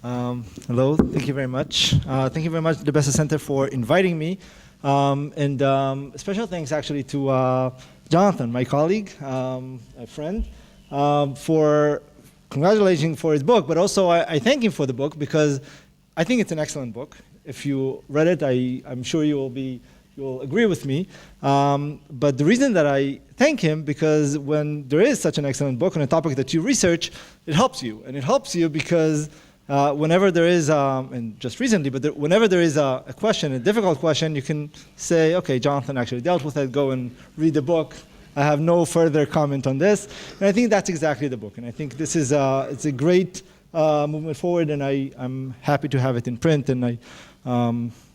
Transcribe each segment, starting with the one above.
Hello, thank you very much. Thank you very much, the Bessa Center, for inviting me. Special thanks actually to Jonathan, my colleague, a friend, for congratulating for his book, but also I thank him for the book because I think it's an excellent book. If you read it, I'm sure you'll agree with me. But the reason that I thank him, because when there is such an excellent book on a topic that you research, it helps you. And it helps you because whenever there is, and just recently, but whenever there is a question, a difficult question, you can say, okay, Jonathan actually dealt with it, go and read the book. I have no further comment on this. And I think that's exactly the book. And I think this is it's a great movement forward, and I'm happy to have it in print, and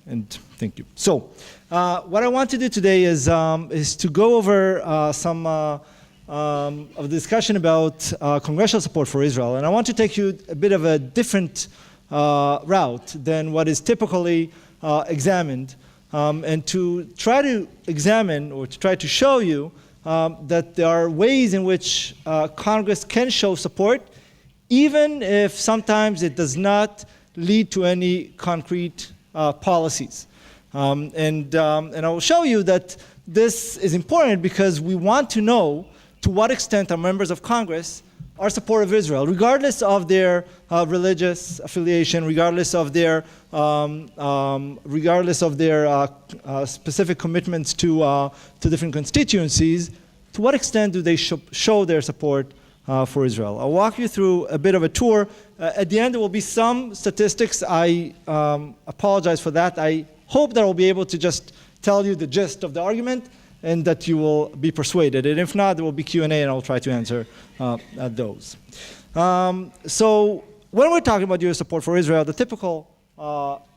and thank you. So what I want to do today is to go over some of the discussion about congressional support for Israel. And I want to take you a bit of a different route than what is typically examined, and to try to examine or to try to show you that there are ways in which Congress can show support, even if sometimes it does not lead to any concrete policies. And I will show you that this is important because we want to know to what extent our members of Congress are supportive of Israel, regardless of their religious affiliation, regardless of their specific commitments to different constituencies. To what extent do they show their support for Israel? I'll walk you through a bit of a tour. At the end, there will be some statistics. I apologize for that. I hope that I'll be able to just tell you the gist of the argument and that you will be persuaded. And if not, there will be Q&A, and I'll try to answer those. So when we're talking about U.S. support for Israel, the typical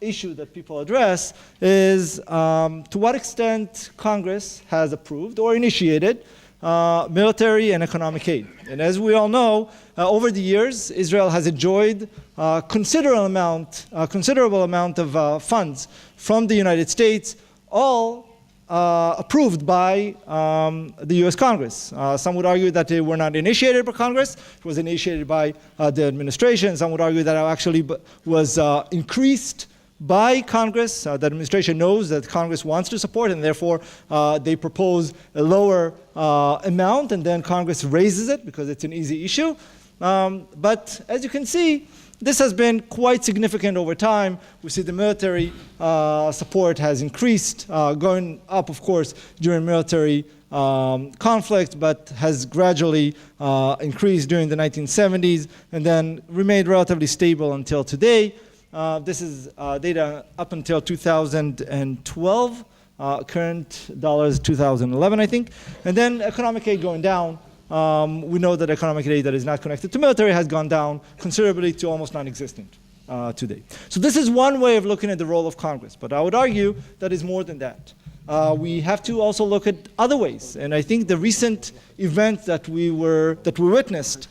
issue that people address is to what extent Congress has approved or initiated military and economic aid. And as we all know, over the years, Israel has enjoyed a considerable amount of funds from the United States, all approved by the U.S. Congress. Some would argue that they were not initiated by Congress. It was initiated by the administration. Some would argue that it actually was increased by Congress. The administration knows that Congress wants to support, and therefore they propose a lower amount, and then Congress raises it because it's an easy issue. But as you can see, this has been quite significant over time. We see the military support has increased, going up, of course, during military conflict, but has gradually increased during the 1970s and then remained relatively stable until today. This is data up until 2012. Current dollars 2011, I think. And then economic aid going down. We know that economic aid that is not connected to military has gone down considerably to almost non-existent today. So this is one way of looking at the role of Congress, but I would argue that is more than that. We have to also look at other ways, and I think the recent events that we witnessed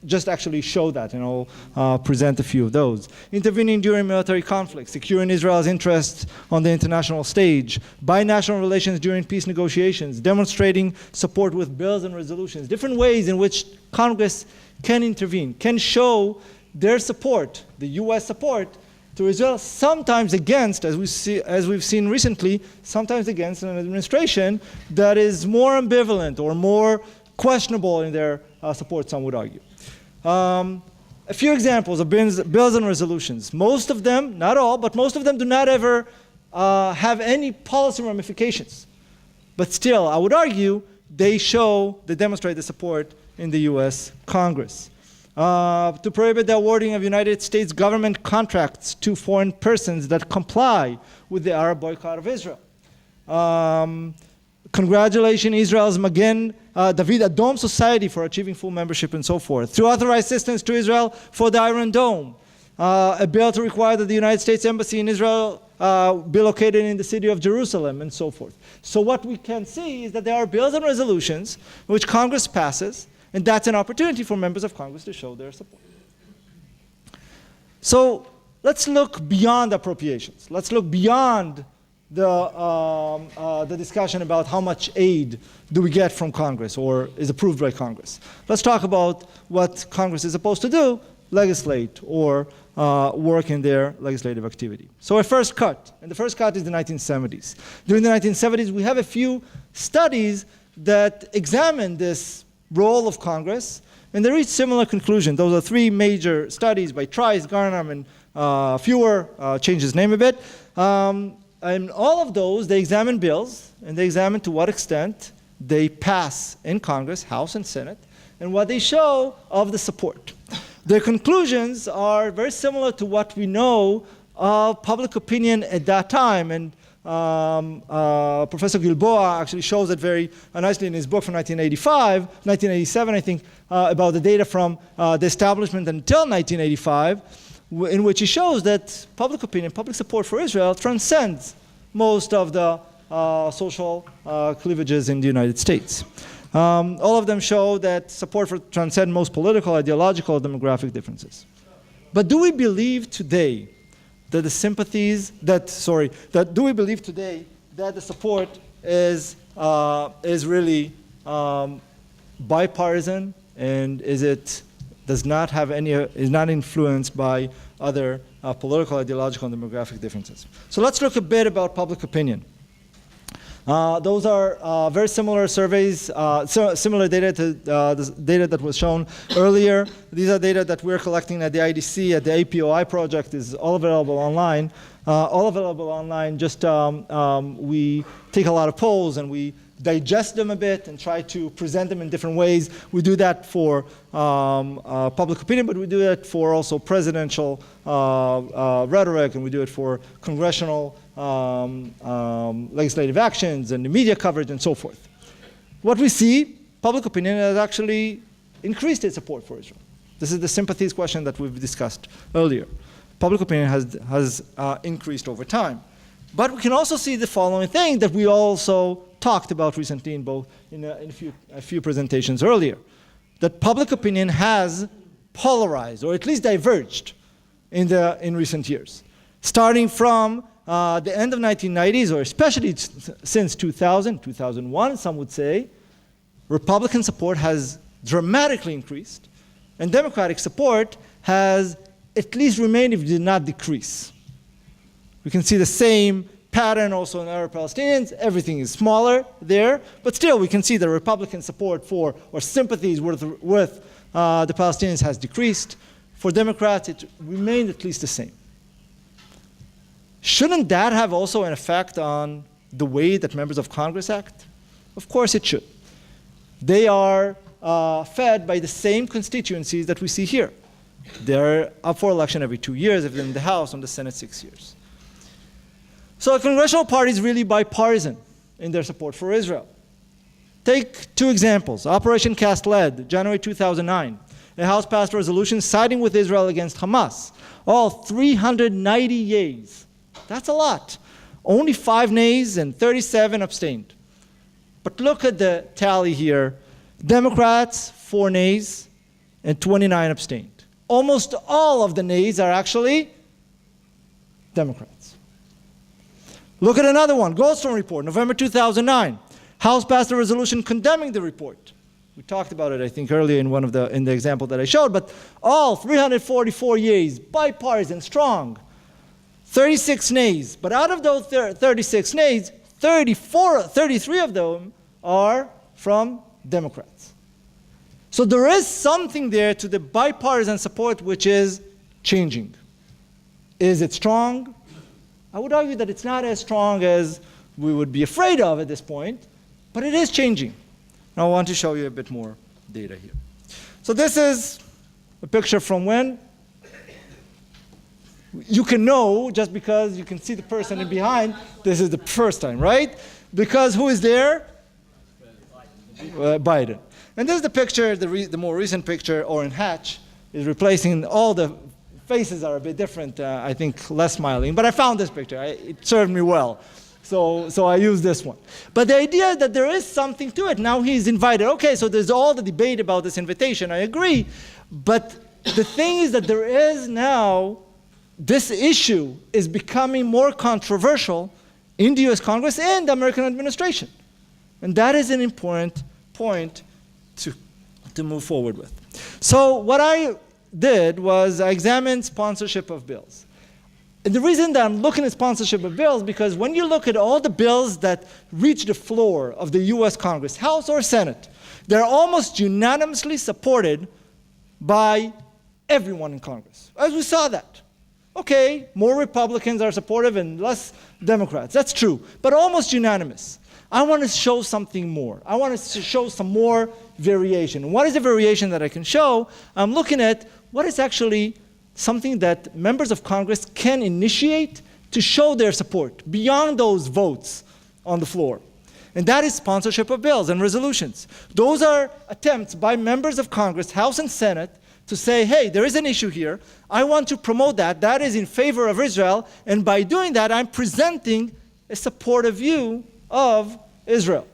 just actually show that, and I'll present a few of those. Intervening during military conflicts, securing Israel's interests on the international stage, binational relations during peace negotiations, demonstrating support with bills and resolutions, different ways in which Congress can intervene, can show their support, the U.S. support, to Israel, sometimes against, as we've seen recently, sometimes against an administration that is more ambivalent or more questionable in their support, some would argue. A few examples of bills and resolutions. Most of them, not all, but most of them do not ever have any policy ramifications. But still, I would argue they demonstrate the support in the U.S. Congress. To prohibit the awarding of United States government contracts to foreign persons that comply with the Arab boycott of Israel. Congratulating Israel's Magen David Adom Society for achieving full membership and so forth. To authorize assistance to Israel for the Iron Dome. A bill to require that the United States Embassy in Israel be located in the city of Jerusalem and so forth. So what we can see is that there are bills and resolutions which Congress passes, and that's an opportunity for members of Congress to show their support. So let's look beyond appropriations. Let's look beyond the discussion about how much aid do we get from Congress or is approved by Congress. Let's talk about what Congress is supposed to do legislate or work in their legislative activity. So a first cut, and the first cut is the 1970s. During the 1970s, we have a few studies that examine this role of Congress, and they reach similar conclusions. Those are three major studies by Trice, Garnham, and Fewer, changed his name a bit. And all of those, they examine bills, and they examine to what extent they pass in Congress, House and Senate, and what they show of the support. Their conclusions are very similar to what we know of public opinion at that time, and Professor Gilboa actually shows it very nicely in his book from 1987, I think, about the data from the establishment until 1985, in which he shows that public opinion, public support for Israel transcends most of the social cleavages in the United States. All of them show that support for transcend most political, ideological, demographic differences. But do we believe today that the sympathies, do we believe today that the support is really bipartisan, and is not influenced by other political, ideological, and demographic differences? So let's look a bit about public opinion. Those are very similar surveys, similar data to the data that was shown earlier. These are data that we're collecting at the IDC, at the APOI project. Is all available online. Just we take a lot of polls and we digest them a bit and try to present them in different ways. We do that for public opinion, but we do it for also presidential rhetoric, and we do it for congressional legislative actions and the media coverage and so forth. What we see, public opinion has actually increased its support for Israel. This is the sympathies question that we've discussed earlier. Public opinion has increased over time. But we can also see the following thing that we also talked about recently in a few presentations earlier, that public opinion has polarized, or at least diverged, in recent years. Starting from the end of 1990s, or especially since 2000, 2001, some would say, Republican support has dramatically increased, and Democratic support has at least remained, if it did not decrease. We can see the same pattern also in Arab Palestinians. Everything is smaller there, but still we can see the Republican support for, or sympathies with the Palestinians has decreased. For Democrats, it remained at least the same. Shouldn't that have also an effect on the way that members of Congress act? Of course it should. They are fed by the same constituencies that we see here. They're up for election every 2 years, if they're in the House, and the Senate 6 years. So a congressional party is really bipartisan in their support for Israel. Take two examples. Operation Cast Lead, January 2009. The House passed a resolution siding with Israel against Hamas. All 390 yeas. That's a lot. Only 5 nays and 37 abstained. But look at the tally here. Democrats, 4 nays and 29 abstained. Almost all of the nays are actually Democrats. Look at another one, Goldstone report, November 2009. House passed a resolution condemning the report. We talked about it, I think, earlier in the example that I showed, but all 344 yeas, bipartisan, strong. 36 nays, but out of those 36 nays, 33 of them are from Democrats. So there is something there to the bipartisan support which is changing. Is it strong? I would argue that it's not as strong as we would be afraid of at this point, but it is changing. Now I want to show you a bit more data here. So this is a picture from when? You can know just because you can see the person in behind, this is the first time, right? Because who is there? Biden. And this is the picture, the more recent picture, Orrin Hatch is replacing. All the faces are a bit different, I think less smiling, but I found this picture. It served me well. So I used this one. But the idea that there is something to it, now he's invited. Okay, so there's all the debate about this invitation, I agree. But the thing is that there is now, this issue is becoming more controversial in the US Congress and the American administration. And that is an important point to move forward with. So what I did was I examined sponsorship of bills. And the reason that I'm looking at sponsorship of bills, because when you look at all the bills that reach the floor of the US Congress, House or Senate, they're almost unanimously supported by everyone in Congress. As we saw that. Okay, more Republicans are supportive and less Democrats. That's true, but almost unanimous. I want to show something more. I want to show some more variation. What is the variation that I can show? I'm looking at what is actually something that members of Congress can initiate to show their support beyond those votes on the floor. And that is sponsorship of bills and resolutions. Those are attempts by members of Congress, House and Senate, to say, hey, there is an issue here. I want to promote that. That is in favor of Israel. And by doing that, I'm presenting a supportive view of Israel.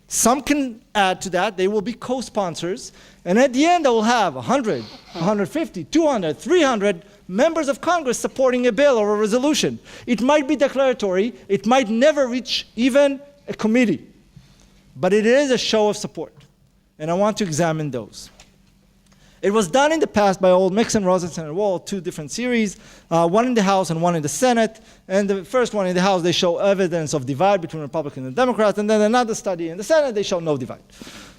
Some can add to that. They will be co-sponsors. And at the end, I will have 100, 150, 200, 300 members of Congress supporting a bill or a resolution. It might be declaratory. It might never reach even a committee. But it is a show of support. And I want to examine those. It was done in the past by Mixon, Rosenstein, and Wall, two different series, one in the House and one in the Senate. And the first one in the House, they show evidence of divide between Republicans and Democrats. And then another study in the Senate, they show no divide.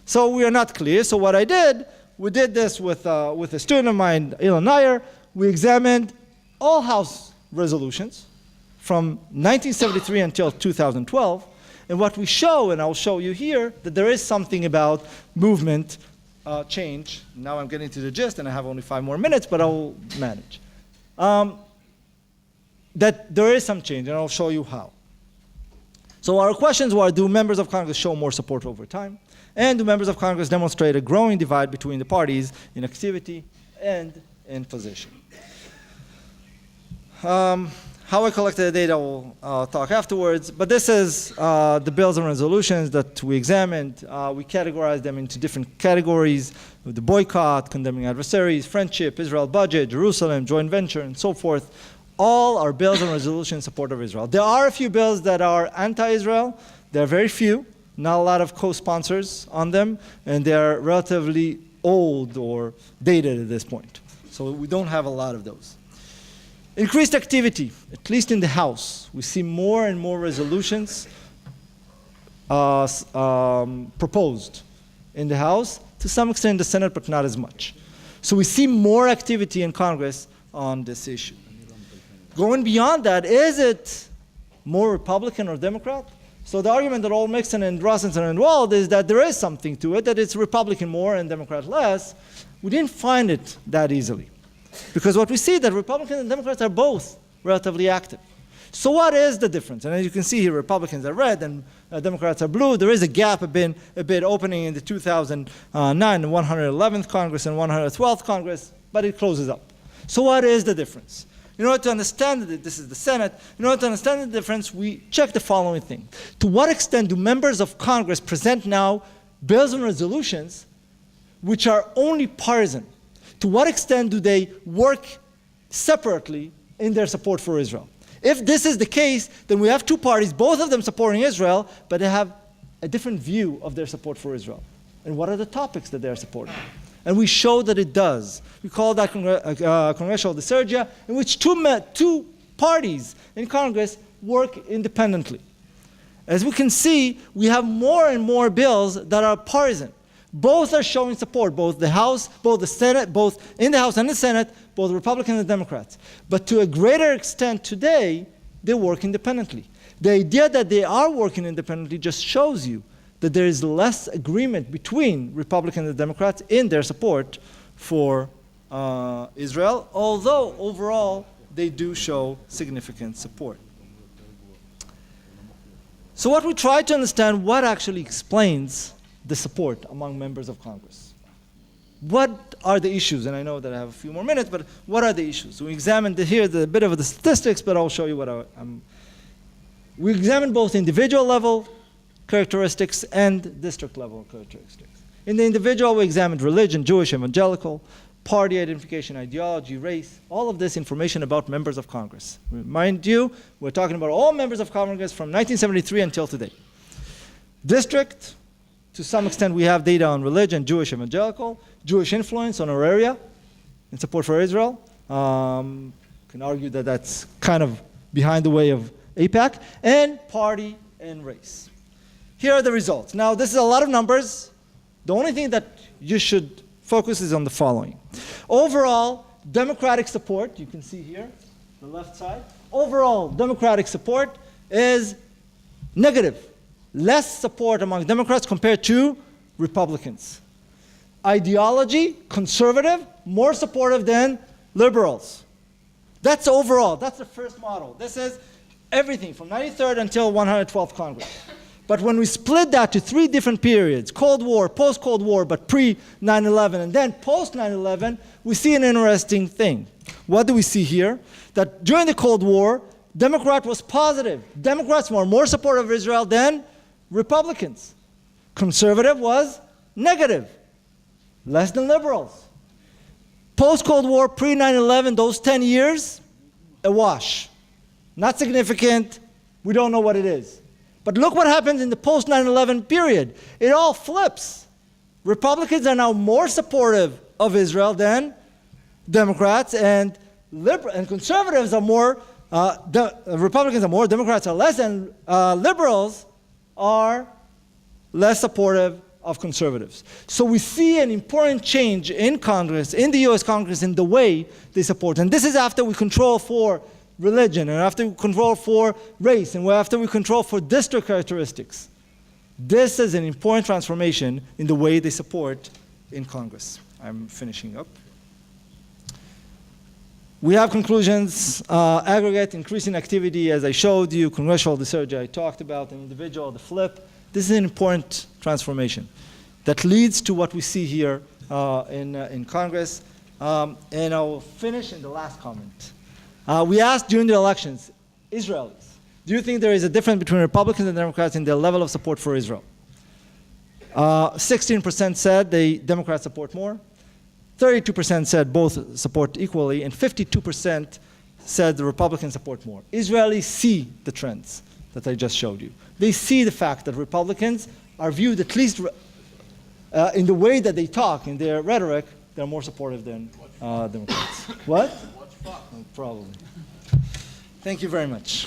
So we are not clear. So what I did, we did this with a student of mine, Ilan Nair. We examined all House resolutions from 1973 until 2012. And what we show, and I'll show you here, that there is something about movement change. Now I'm getting to the gist, and I have only 5 more minutes, but I'll manage. That there is some change, and I'll show you how. So our questions were, do members of Congress show more support over time? And do members of Congress demonstrate a growing divide between the parties in activity and in position? How I collected the data, I'll talk afterwards. But this is the bills and resolutions that we examined. We categorized them into different categories: the boycott, condemning adversaries, friendship, Israel budget, Jerusalem, joint venture, and so forth. All are bills and resolutions in support of Israel. There are a few bills that are anti-Israel. There are very few, not a lot of co-sponsors on them, and they are relatively old or dated at this point. So we don't have a lot of those. Increased activity, at least in the House. We see more and more resolutions proposed in the House, to some extent in the Senate, but not as much. So we see more activity in Congress on this issue. Going beyond that, is it more Republican or Democrat? So the argument that all Mixon and Rosenstein and Wald is that there is something to it, that it's Republican more and Democrat less. We didn't find it that easily. Because what we see that Republicans and Democrats are both relatively active. So what is the difference? And as you can see here, Republicans are red and Democrats are blue. There is a gap a bit opening in the 2009 111th Congress and 112th Congress, but it closes up. So what is the difference? In order to understand that this is the Senate, in order to understand the difference, we check the following thing. To what extent do members of Congress present now bills and resolutions which are only partisan? To what extent do they work separately in their support for Israel? If this is the case, then we have two parties, both of them supporting Israel, but they have a different view of their support for Israel. And what are the topics that they are supporting? And we show that it does. We call that congressional dysergia, in which two parties in Congress work independently. As we can see, we have more and more bills that are partisan. Both are showing support, both the House, both the Senate, both in the House and the Senate, both Republicans and Democrats. But to a greater extent today, they work independently. The idea that they are working independently just shows you that there is less agreement between Republicans and Democrats in their support for Israel, although overall they do show significant support. So what we try to understand, what actually explains the support among members of Congress. What are the issues? And I know that I have a few more minutes, but what are the issues? We examined here a bit of the statistics, but I'll show you what we examined both individual level characteristics and district level characteristics. In the individual, we examined religion, Jewish, evangelical, party identification, ideology, race, all of this information about members of Congress. Remind you, we're talking about all members of Congress from 1973 until today. District, to some extent we have data on religion, Jewish, evangelical, Jewish influence on our area, in support for Israel. Can argue that that's kind of behind the way of AIPAC, and party and race. Here are the results. Now, this is a lot of numbers. The only thing that you should focus is on the following. Overall, Democratic support, you can see here, the left side, overall Democratic support is negative. Less support among Democrats compared to Republicans. Ideology, conservative, more supportive than liberals. That's overall. That's the first model. This is everything from 93rd until 112th Congress. But when we split that to three different periods, Cold War, post-Cold War, but pre-9/11, and then post-9/11, we see an interesting thing. What do we see here? That during the Cold War, Democrat was positive. Democrats were more supportive of Israel than Republicans. Conservative was negative, less than liberals. Post-Cold War, pre-9/11, those 10 years, a wash. Not significant. We don't know what it is. But look what happens in the post-9/11 period. It all flips. Republicans are now more supportive of Israel than Democrats, and conservatives are more, Republicans are more, Democrats are less, and liberals are less supportive of conservatives. So we see an important change in Congress, in the US Congress, in the way they support. And this is after we control for religion, and after we control for race, and after we control for district characteristics. This is an important transformation in the way they support in Congress. I'm finishing up. We have conclusions, aggregate, increasing activity, as I showed you, congressional, the surge I talked about, an individual, the flip. This is an important transformation that leads to what we see here in Congress. And I'll finish in the last comment. We asked during the elections, Israelis, do you think there is a difference between Republicans and Democrats in their level of support for Israel? 16% said the Democrats support more, 32% said both support equally, and 52% said the Republicans support more. Israelis see the trends that I just showed you. They see the fact that Republicans are viewed, at least in the way that they talk, in their rhetoric, they're more supportive than Democrats. What? Probably. Thank you very much.